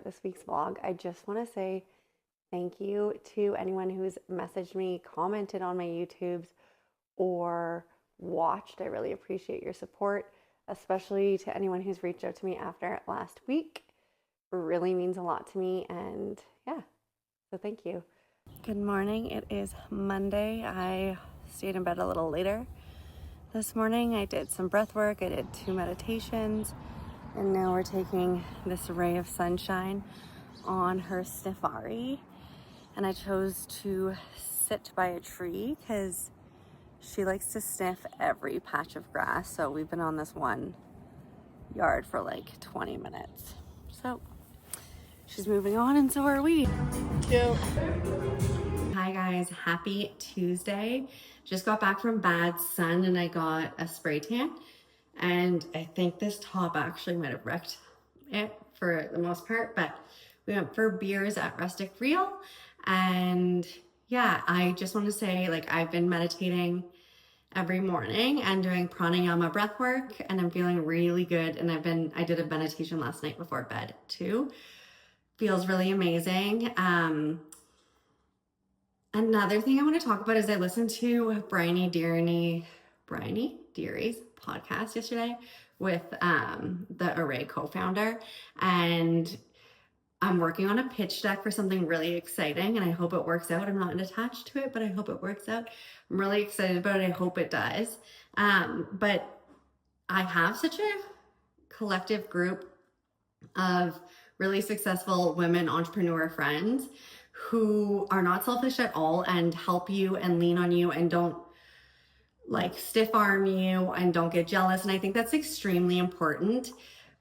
start this week's vlog, I just want to say thank you to anyone who's messaged me, commented on my YouTubes, or watched. I really appreciate your support, especially to anyone who's reached out to me after last week. It really means a lot to me, and yeah, so thank you. Good morning. It is Monday. I stayed in bed a little later this morning. I did some breath work. I did 2 meditations, and now we're taking this ray of sunshine on her safari. And I chose to sit by a tree because she likes to sniff every patch of grass. So we've been on this one yard for like 20 minutes. So she's moving on, and so are we. Cute. Hi guys, happy Tuesday. Just got back from bad sun and I got a spray tan. And I think this top actually might have wrecked it for the most part, but we went for beers at Rustic Real. And yeah, I just want to say, like, I've been meditating every morning and doing pranayama breath work, and I'm feeling really good. And I did a meditation last night before bed too. Feels really amazing. Another thing I want to talk about is I listened to Bryony Deary's podcast yesterday with the Array co-founder, and I'm working on a pitch deck for something really exciting, and I hope it works out. I'm not attached to it, but I hope it works out. I'm really excited about it. I hope it does. But I have such a collective group of really successful women entrepreneur friends who are not selfish at all and help you and lean on you and don't like stiff arm you and don't get jealous. And I think that's extremely important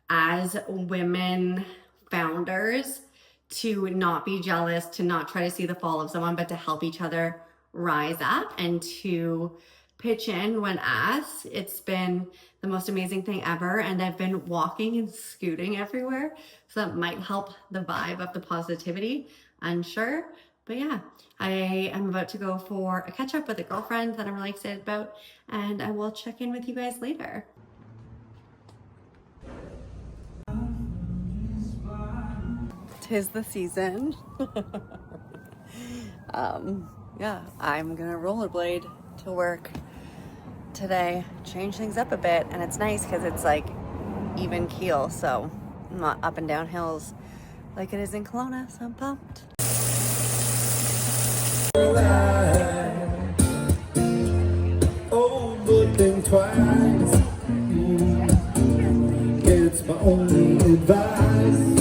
as women founders, to not be jealous, to not try to see the fall of someone, but to help each other rise up and to pitch in when asked. It's been the most amazing thing ever. And I've been walking and scooting everywhere, so that might help the vibe of the positivity. Unsure, but yeah, I am about to go for a catch up with a girlfriend that I'm really excited about, and I will check in with you guys later. 'Tis the season. Yeah, I'm gonna rollerblade to work today, change things up a bit, and it's nice because it's like even keel, so I'm not up and down hills like it is in Kelowna, so I'm pumped. Oh, but think twice. It's my only advice.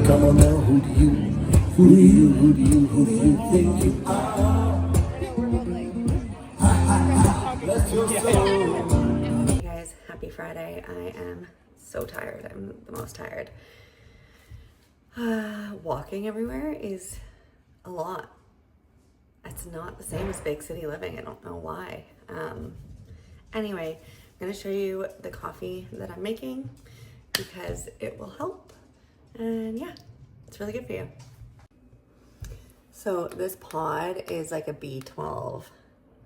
Come on now, who do you think you are? Let's go. Hey guys, happy Friday. I am so tired. I'm the most tired. Walking everywhere is a lot. It's not the same as big city living. I don't know why. Anyway, I'm gonna show you the coffee that I'm making because it will help. And yeah, it's really good for you. So this pod is like a B12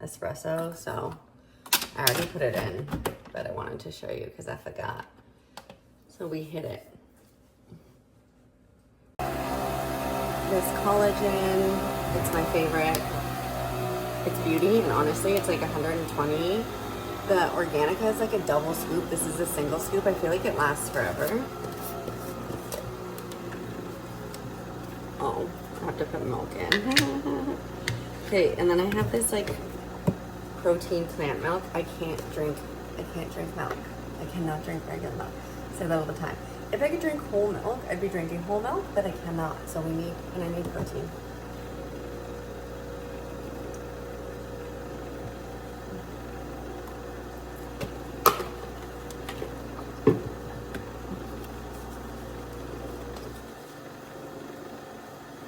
espresso. So I already put it in, but I wanted to show you because I forgot. So we hit it. This collagen, it's my favorite. It's beauty, and honestly, it's like 120. The Organica is like a double scoop. This is a single scoop. I feel like it lasts forever. Oh, I have to put milk in. Okay, and then I have this like protein plant milk. I can't drink milk. I cannot drink regular milk. I say that all the time. If I could drink whole milk, I'd be drinking whole milk, but I cannot. So I need protein.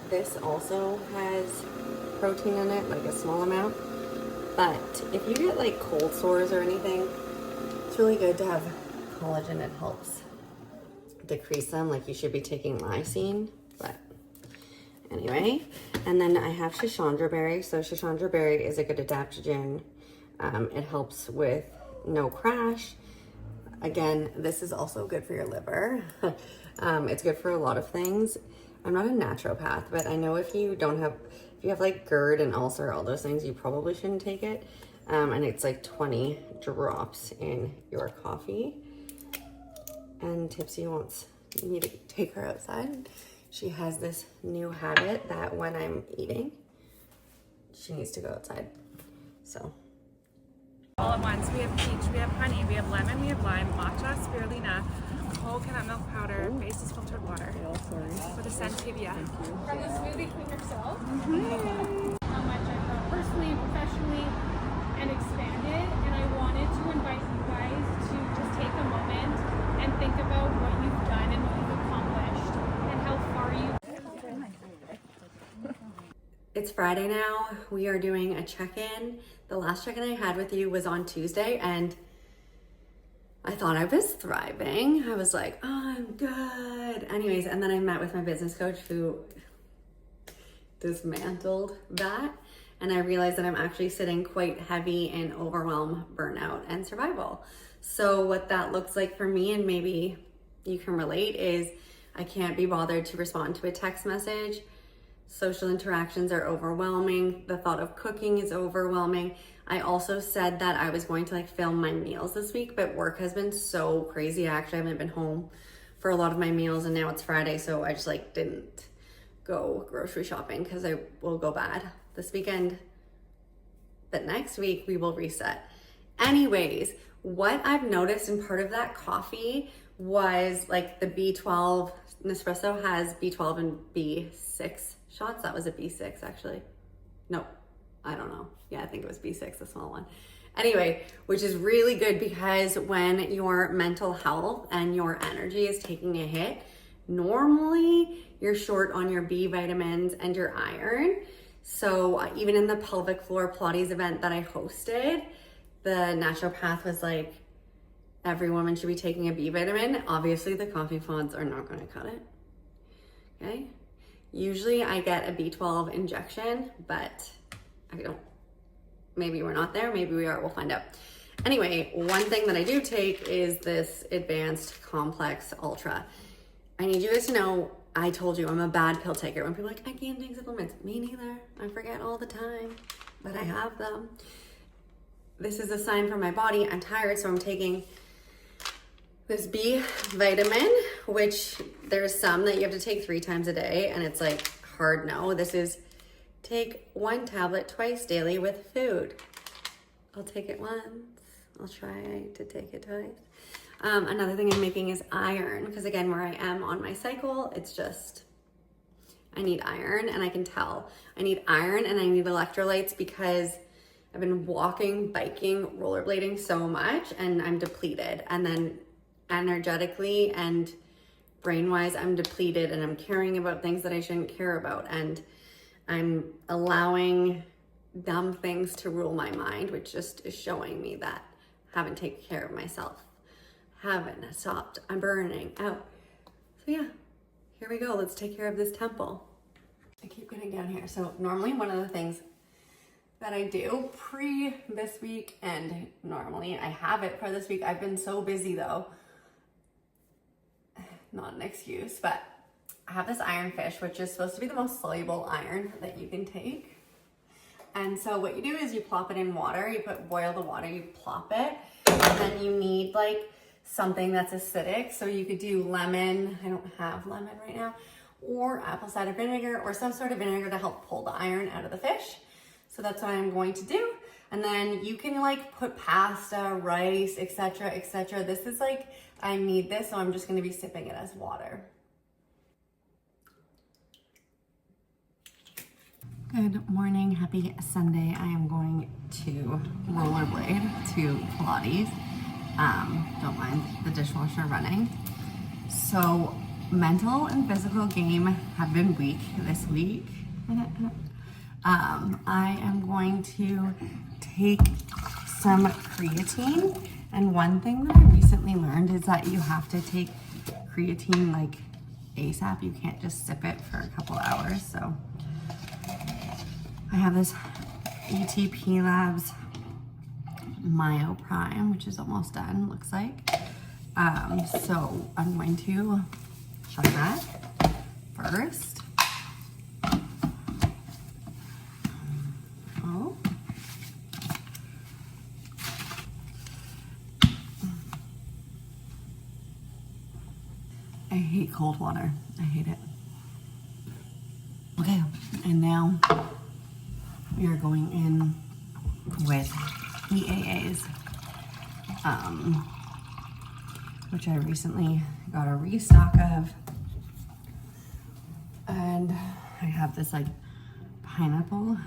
This also has protein in it, like a small amount. But if you get like cold sores or anything, it's really good to have collagen. It helps decrease them. Like, you should be taking lysine, but anyway. And then I have Shashandra berry. So Shashandra berry is a good adaptogen. It helps with no crash, Again, this is also good for your liver. It's good for a lot of things. I'm not a naturopath, but I know if you have like GERD and ulcer, all those things, you probably shouldn't take it. And it's like 20 drops in your coffee. And Tipsy wants me to take her outside. She has this new habit that when I'm eating, she needs to go outside. So. All at once. We have peach, we have honey, we have lemon, we have lime, matcha, spirulina, coconut milk powder, basis filtered water. With a Sensivia. From the smoothie queen herself. How much I've grown personally and professionally and expanded. And I wanted to invite you guys to just take a moment and think about what you've done and what you've accomplished and how far you've. It's Friday now. We are doing a check-in. The last check-in I had with you was on Tuesday, and I thought I was thriving. I was like, oh, I'm good. Anyways, and then I met with my business coach who dismantled that, and I realized that I'm actually sitting quite heavy in overwhelm, burnout, and survival. So what that looks like for me, and maybe you can relate, is I can't be bothered to respond to a text message. Social interactions are overwhelming. The thought of cooking is overwhelming. I also said that I was going to like film my meals this week, but work has been so crazy. I actually haven't been home for a lot of my meals, and now it's Friday, so I just like didn't go grocery shopping because I will go bad this weekend. But next week we will reset. Anyways, what I've noticed in part of that coffee was like the B12. Nespresso has B12 and B6 shots. That was a B6 actually. No, I don't know. Yeah, I think it was B6, the small one. Anyway, which is really good because when your mental health and your energy is taking a hit, normally you're short on your B vitamins and your iron. So even in the pelvic floor Pilates event that I hosted, the naturopath was like, every woman should be taking a B vitamin. Obviously the coffee pods are not gonna cut it, okay? Usually I get a B12 injection, but I don't, maybe we're not there, maybe we are, we'll find out. Anyway, one thing that I do take is this Advanced Complex Ultra. I need you guys to know, I told you I'm a bad pill taker. When people are like, I can't take supplements, me neither. I forget all the time, but I have them. This is a sign from my body, I'm tired, so I'm taking this B vitamin, which there's some that you have to take 3 times a day, and it's like hard no. This is take 1 tablet twice daily with food. I'll take it once. I'll try to take it twice. Another thing I'm making is iron, because again, where I am on my cycle, it's just, I need iron, and I can tell. I need iron and I need electrolytes because I've been walking, biking, rollerblading so much, and I'm depleted. And then energetically and brain-wise, I'm depleted, and I'm caring about things that I shouldn't care about. And I'm allowing dumb things to rule my mind, which just is showing me that I haven't taken care of myself. Haven't stopped. I'm burning out. So yeah, here we go. Let's take care of this temple. I keep getting down here. So normally one of the things that I do pre this week, and normally I have it for this week. I've been so busy though. Not an excuse, but I have this iron fish, which is supposed to be the most soluble iron that you can take. And so what you do is you plop it in water, you boil the water, you plop it, and then you need like something that's acidic. So you could do lemon, I don't have lemon right now, or apple cider vinegar, or some sort of vinegar to help pull the iron out of the fish. So that's what I'm going to do. And then you can like put pasta, rice, etc., etc. This is like, I need this, so I'm just gonna be sipping it as water. Good morning, happy Sunday. I am going to rollerblade to Pilates. Don't mind the dishwasher running. So mental and physical game have been weak this week. I am going to take some creatine, and one thing that I recently learned is that you have to take creatine like ASAP. You can't just sip it for a couple hours. So I have this ETP Labs Myo Prime, which is almost done, looks like. So I'm going to check that first. Oh. I hate cold water. I hate it. Okay, and now we are going in with EAAs, which I recently got a restock of. And I have this like pineapple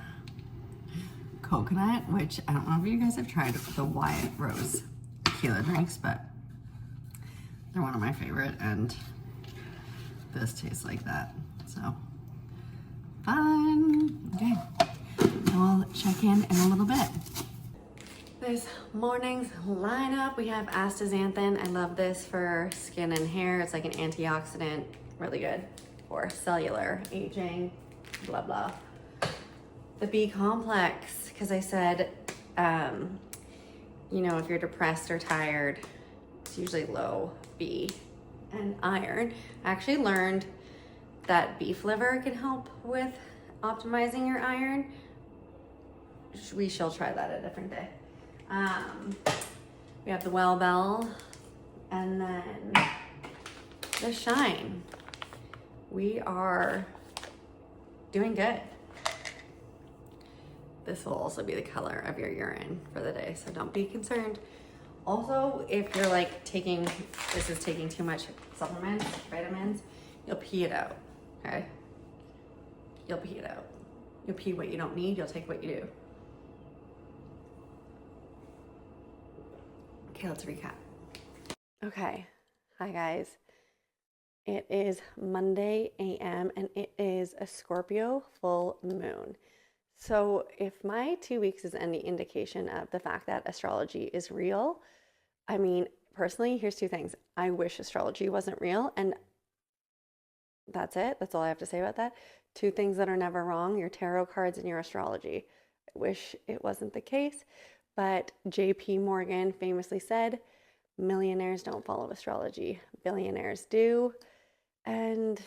coconut, which I don't know if you guys have tried the Wyatt Rose tequila drinks, but they're one of my favorite, and this tastes like that. So fun. Okay, I'll check in a little bit. This morning's lineup, we have astaxanthin. I love this for skin and hair. It's like an antioxidant, really good for cellular aging, blah, blah. The B complex, because I said, you know, if you're depressed or tired, it's usually low B. And iron. I actually learned that beef liver can help with optimizing your iron. We shall try that a different day. We have the Well Bell, and then the Shine. We are doing good. This will also be the color of your urine for the day, so don't be concerned. Also, if you're like this is taking too much supplements, vitamins, you'll pee it out, okay? You'll pee it out. You'll pee what you don't need, you'll take what you do. Okay, let's recap. Okay, hi guys. It is Monday AM and it is a Scorpio full moon. So if my 2 weeks is any indication of the fact that astrology is real, I mean, personally, here's two things. I wish astrology wasn't real, and that's it. That's all I have to say about that. Two things that are never wrong, your tarot cards and your astrology. I wish it wasn't the case, but JP Morgan famously said, millionaires don't follow astrology, billionaires do. And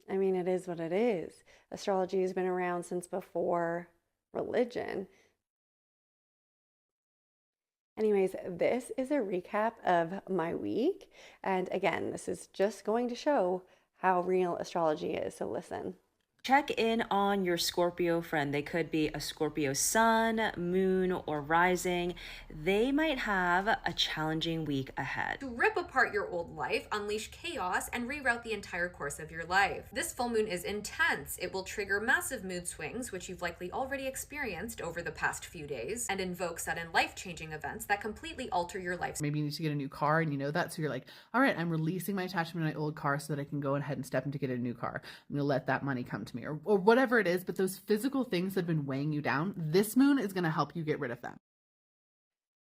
I mean, it is what it is. Astrology has been around since before religion. Anyways, this is a recap of my week. And again, this is just going to show how real astrology is. So listen. Check in on your Scorpio friend. They could be a Scorpio sun, moon, or rising. They might have a challenging week ahead. To rip apart your old life, unleash chaos, and reroute the entire course of your life. This full moon is intense. It will trigger massive mood swings, which you've likely already experienced over the past few days, and invoke sudden life-changing events that completely alter your life. Maybe you need to get a new car and you know that, so you're like, all right, I'm releasing my attachment to my old car so that I can go ahead and step in to get a new car. I'm gonna let that money come to me, or whatever it is. But those physical things that have been weighing you down, this moon is gonna help you get rid of them.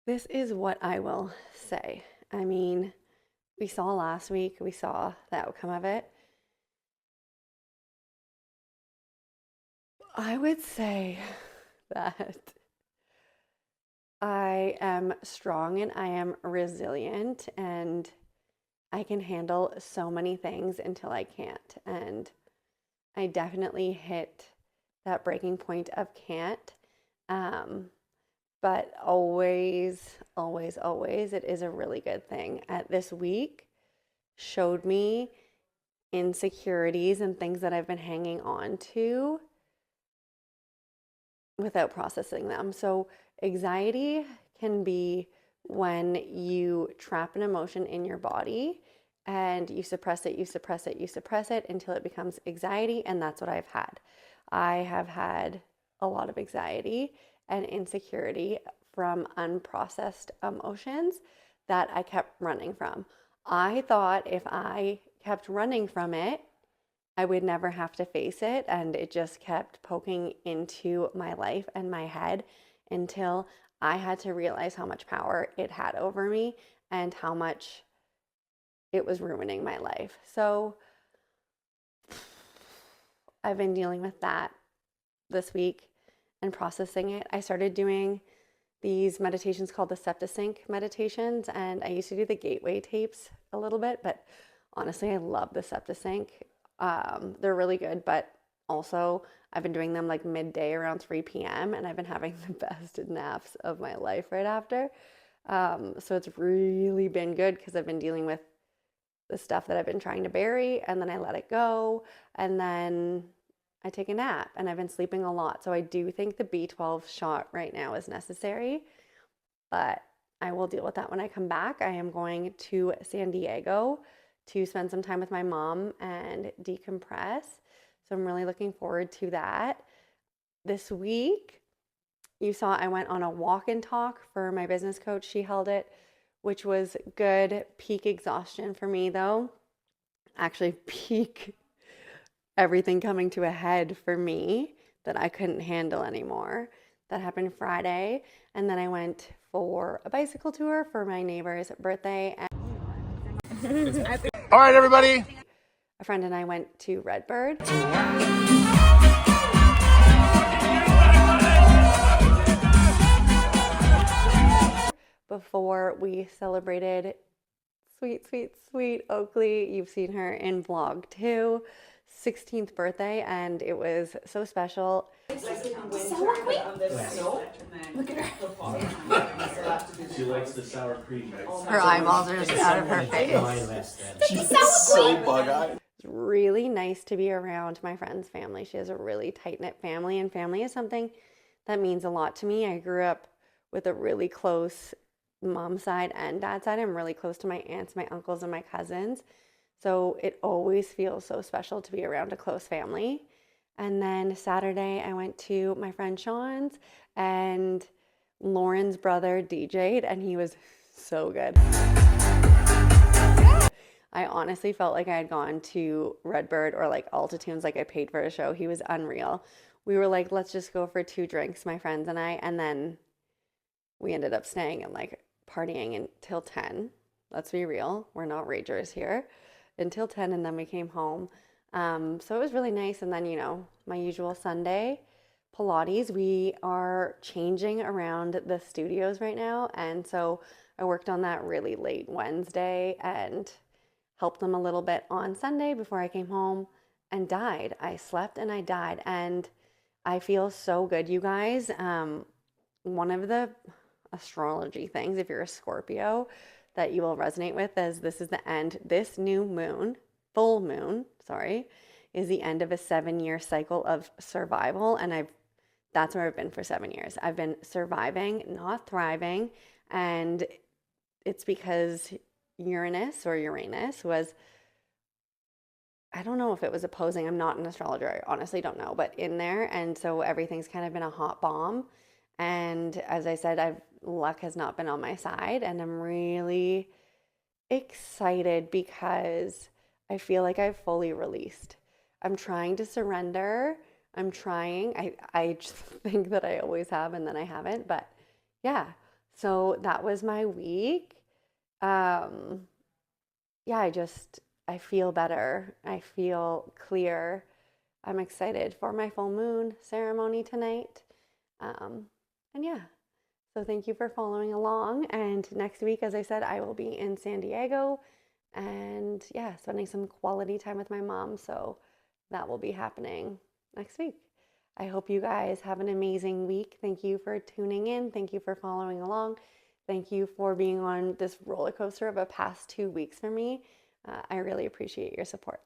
This is what I will say. I mean, we saw last week, we saw the outcome of it. I would say that I am strong and I am resilient, and I can handle so many things until I can't. And I definitely hit that breaking point of can't. But always, always, always, it is a really good thing. This week showed me insecurities and things that I've been hanging on to without processing them. So anxiety can be when you trap an emotion in your body and you suppress it, you suppress it, you suppress it until it becomes anxiety. And that's what I've had. I have had a lot of anxiety and insecurity from unprocessed emotions that I kept running from. I thought if I kept running from it, I would never have to face it. And it just kept poking into my life and my head until I had to realize how much power it had over me and how much it was ruining my life. So I've been dealing with that this week and processing it. I started doing these meditations called the Septisync meditations, and I used to do the gateway tapes a little bit, but honestly, I love the Septisync. They're really good, but also I've been doing them like midday around 3 p.m. and I've been having the best naps of my life right after. So it's really been good because I've been dealing with the stuff that I've been trying to bury, and then I let it go, and then I take a nap, and I've been sleeping a lot. So I do think the B12 shot right now is necessary, but I will deal with that when I come back. I am going to San Diego to spend some time with my mom and decompress. So I'm really looking forward to that. This week, you saw I went on a walk and talk for my business coach. She held it, which was good. Peak exhaustion for me, though. Actually, peak everything coming to a head for me that I couldn't handle anymore. That happened Friday. And then I went for a bicycle tour for my neighbor's birthday. And All right, everybody. a friend and I went to Redbird. Before we celebrated sweet Oakley. You've seen her in vlog 2, 16th birthday, and it was so special. She likes the sour cream. Her eyeballs are just out of her face. She's so bug-eyed. It's really nice to be around my friend's family. She has a really tight-knit family, and family is something that means a lot to me. I grew up with a really close mom side and dad side. I'm really close to my aunts, my uncles, and my cousins. So it always feels so special to be around a close family. And then Saturday, I went to my friend Sean's, and Lauren's brother DJ'd, and he was so good. I honestly felt like I had gone to Redbird or like Altitunes, like I paid for a show. He was unreal. We were like, let's just go for 2 drinks, my friends and I, and then we ended up staying and like partying until 10. Let's be real, we're not ragers here. Until 10, and then we came home. So it was really nice. And then, you know, my usual Sunday Pilates. We are changing around the studios right now, and so I worked on that really late Wednesday and helped them a little bit on Sunday before I came home and died. I slept and I died, and I feel so good, you guys. One of the astrology things, if you're a Scorpio, that you will resonate with is this is the end. This new moon, full moon, is the end of a 7-year cycle of survival, and that's where I've been for 7 years. I've been surviving, not thriving, and it's because Uranus was, I don't know if it was opposing. I'm not an astrologer. I honestly don't know, but in there, and so everything's kind of been a hot bomb. And as I said, luck has not been on my side, and I'm really excited because I feel like I've fully released. I'm trying to surrender. I'm trying. I just think that I always have, and then I haven't. But yeah, so that was my week. Yeah, I feel better. I feel clear. I'm excited for my full moon ceremony tonight. And yeah, so thank you for following along. And next week, as I said, I will be in San Diego and yeah, spending some quality time with my mom. So that will be happening next week. I hope you guys have an amazing week. Thank you for tuning in. Thank you for following along. Thank you for being on this roller coaster of a past 2 weeks for me. I really appreciate your support.